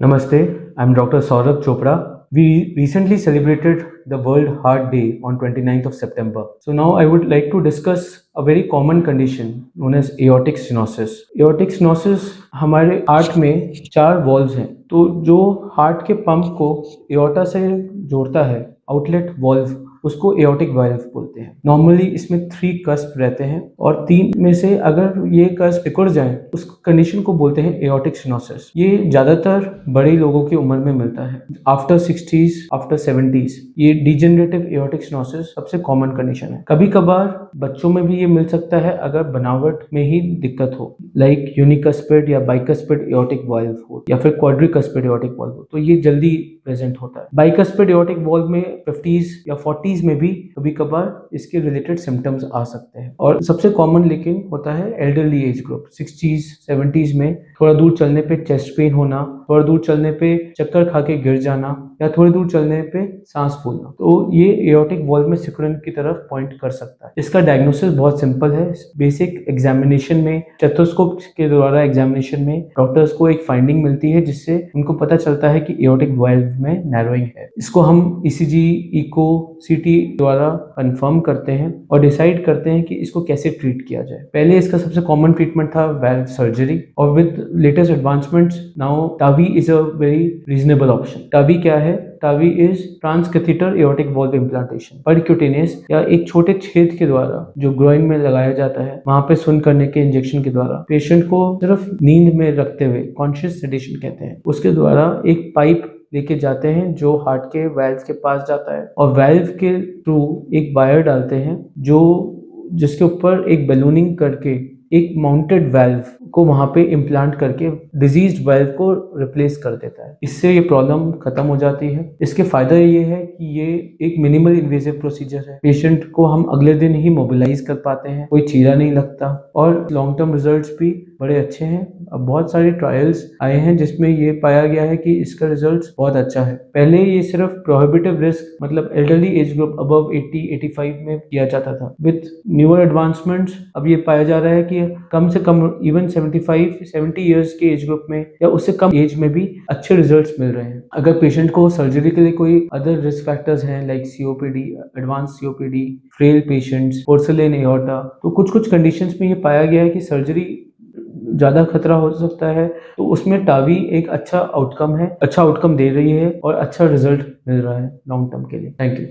Namaste, I'm Dr. Saurabh Chopra. We recently celebrated the World Heart Day on 29th of September. So now I would like to discuss a very common condition known as aortic stenosis. Aortic stenosis हमारे heart में 4 valves हैं, तो जो heart के pump को aorta से जोड़ता है, आउटलेट वॉल्व, उसको एओर्टिक वाल्व बोलते हैं। नॉर्मली इसमें 3 कस्प रहते हैं और 3 में से अगर ये कस्प सिकुड़ जाए उस कंडीशन को बोलते हैं एओर्टिक स्टेनोसिस। ये ज्यादातर बड़े लोगों की उम्र में मिलता है, आफ्टर 60s, आफ्टर 70s। ये डिजेनरेटिव एओर्टिक स्टेनोसिस सबसे कॉमन कंडीशन है। कभी कभार बच्चों में भी ये मिल सकता है अगर बनावट में ही दिक्कत हो, लाइक यूनिकस्पिड या बाइकस्पिड एओर्टिक वाल्व हो या फिर क्वाड्रिकस्पिड एओर्टिक वाल्व हो, तो ये जल्दी प्रेजेंट होता है। बाइकस्पिड एओर्टिक वाल्व में 50s या 40s में भी कभी कभार इसके रिलेटेड सिम्टम्स आ सकते हैं। और सबसे कॉमन लेकिन होता है elderly age group, 60s 70s में थोड़ा दूर चलने पे चेस्ट पेन होना, थोड़ा दूर चलने पे चक्कर खा के गिर जाना या थोड़ी दूर चलने पे सांस फूलना, तो ये एओर्टिक वाल्व में सिकुड़न की तरफ पॉइंट कर सकता है। इसका डायग्नोसिस बहुत सिंपल है। बेसिक एग्जामिनेशन में, स्टेथोस्कोप के द्वारा एग्जामिनेशन में डॉक्टर्स को एक फाइंडिंग मिलती है जिससे उनको पता चलता है कि एओर्टिक वाल्व में नैरोइंग है। इसको हम ईसीजी, इको, सीटी द्वारा कंफर्म करते हैं और डिसाइड करते हैं कि इसको कैसे ट्रीट किया जाए। पहले इसका सबसे कॉमन ट्रीटमेंट था वाल्व सर्जरी, और with latest advancements now TAVI is a very reasonable option. TAVI क्या है? TAVI is transcatheter aortic valve implantation, percutaneous या एक छोटे छेद के द्वारा जो ग्रोइन में लगाया जाता है, वहां पे सुन करने के इंजेक्शन के द्वारा पेशेंट को सिर्फ नींद में रखते हुए, कॉन्शियस सेडेशन कहते हैं, उसके द्वारा एक पाइप लेके जाते हैं जो हार्ट के वाल्व के पास जाता है और वाल्व के थ्रू एक वायर डालते हैं जो जिसके ऊपर एक बैलूनिंग करके एक माउंटेड वाल्व को वहां पे इम्प्लांट करके डिजीज्ड वाल्व को रिप्लेस कर देता है। इससे ये प्रॉब्लम खत्म हो जाती है। इसके फायदा ये है कि ये एक मिनिमल इन्वेजिव प्रोसीजर है। पेशेंट को हम अगले दिन ही मोबिलाइज कर पाते हैं, कोई चीरा नहीं लगता और लॉन्ग टर्म रिजल्ट्स भी बड़े अच्छे हैं। अब बहुत सारे ट्रायल्स आए हैं जिसमें ये पाया गया है कि इसका रिजल्ट बहुत अच्छा है। पहले ये सिर्फ प्रोहिबिटिव रिस्क, मतलब एल्डरली एज ग्रुप अबव 80-85 में किया जाता था। विद न्यूअर एडवांसमेंट्स अब ये पाया जा रहा है कि कम से कम इवन 75-70 इयर्स के एज ग्रुप में या उससे कम एज में भी अच्छे रिजल्ट्स मिल रहे हैं। अगर पेशेंट को सर्जरी के लिए कोई अदर रिस्क फैक्टर्स हैं like COPD, advance COPD, frail patients, porcelain aorta, तो कुछ कंडीशंस में ये पाया गया है कि सर्जरी ज्यादा खतरा हो सकता है, तो उसमें टावी एक अच्छा आउटकम दे रही है और अच्छा रिजल्ट मिल रहा है लॉन्ग टर्म के लिए। Thank you.